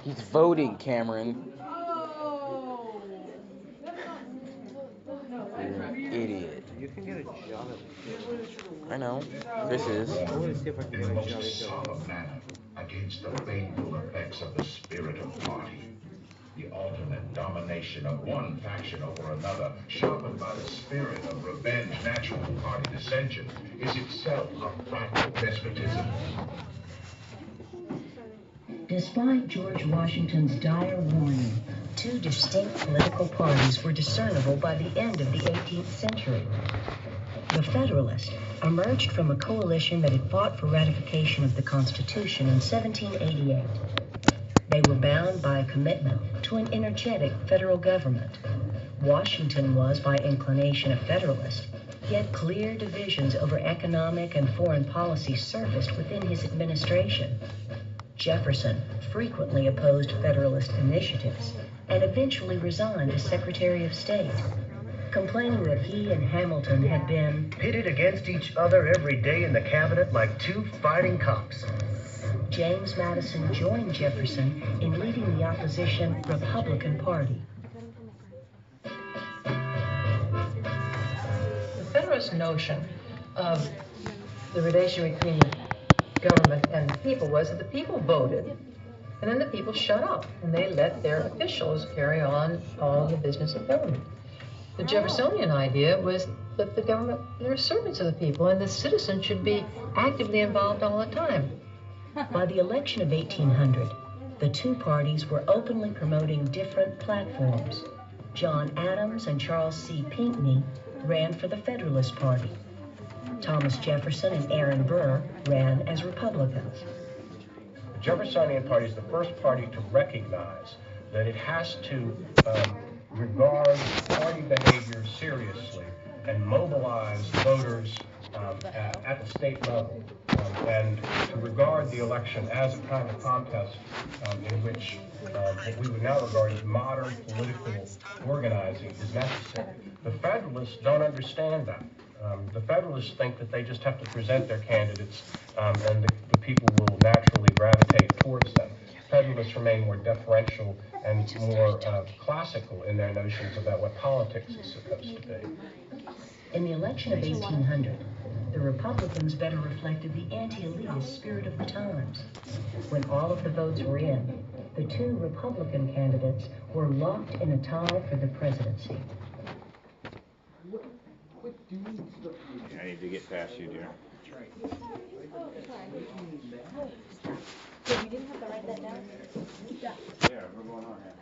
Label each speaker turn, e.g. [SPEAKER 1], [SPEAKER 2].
[SPEAKER 1] He's voting, Cameron. You're an idiot.
[SPEAKER 2] You can get a job at
[SPEAKER 1] I know. Chris is.
[SPEAKER 2] I want to see if I can
[SPEAKER 3] In
[SPEAKER 2] get
[SPEAKER 3] the
[SPEAKER 2] a
[SPEAKER 3] most
[SPEAKER 2] job at
[SPEAKER 3] solemn manner against the baneful effects of the spirit of party. The ultimate domination of one faction over another, sharpened by the spirit of revenge natural to party dissension, is itself a frightful despotism.
[SPEAKER 4] Despite George Washington's dire warning, two distinct political parties were discernible by the end of the 18th century. The Federalists emerged from a coalition that had fought for ratification of the Constitution in 1788. They were bound by a commitment to an energetic federal government. Washington was, by inclination, a Federalist, yet clear divisions over economic and foreign policy surfaced within his administration. Jefferson frequently opposed Federalist initiatives and eventually resigned as Secretary of State, complaining that he and Hamilton had been
[SPEAKER 5] pitted against each other every day in the cabinet like two fighting cocks.
[SPEAKER 4] James Madison joined Jefferson in leading the opposition Republican Party.
[SPEAKER 6] The Federalist notion of the relation between government and the people was that the people voted, and then the people shut up, and they let their officials carry on all the business of government. The Jeffersonian idea was that the government, they're servants of the people, and the citizens should be actively involved all the time.
[SPEAKER 4] By the election of 1800, the two parties were openly promoting different platforms. John Adams and Charles C. Pinckney ran for the Federalist Party. Thomas Jefferson and Aaron Burr ran as Republicans.
[SPEAKER 5] The Jeffersonian Party is the first party to recognize that it has to regard party behavior seriously and mobilize voters at the state level, and to regard the election as a kind of contest in which what we would now regard as modern political organizing is necessary. The Federalists don't understand that. The Federalists think that they just have to present their candidates and the people will naturally gravitate towards them. Federalists remain more deferential and more classical in their notions about what politics is supposed to be.
[SPEAKER 4] In the election of 1800, the Republicans better reflected the anti-elitist spirit of the times. When all of the votes were in, the two Republican candidates were locked in a tie for the presidency.
[SPEAKER 2] I need to get past you, dear.
[SPEAKER 7] So you didn't have to write that down?
[SPEAKER 2] Yeah, we're going on here.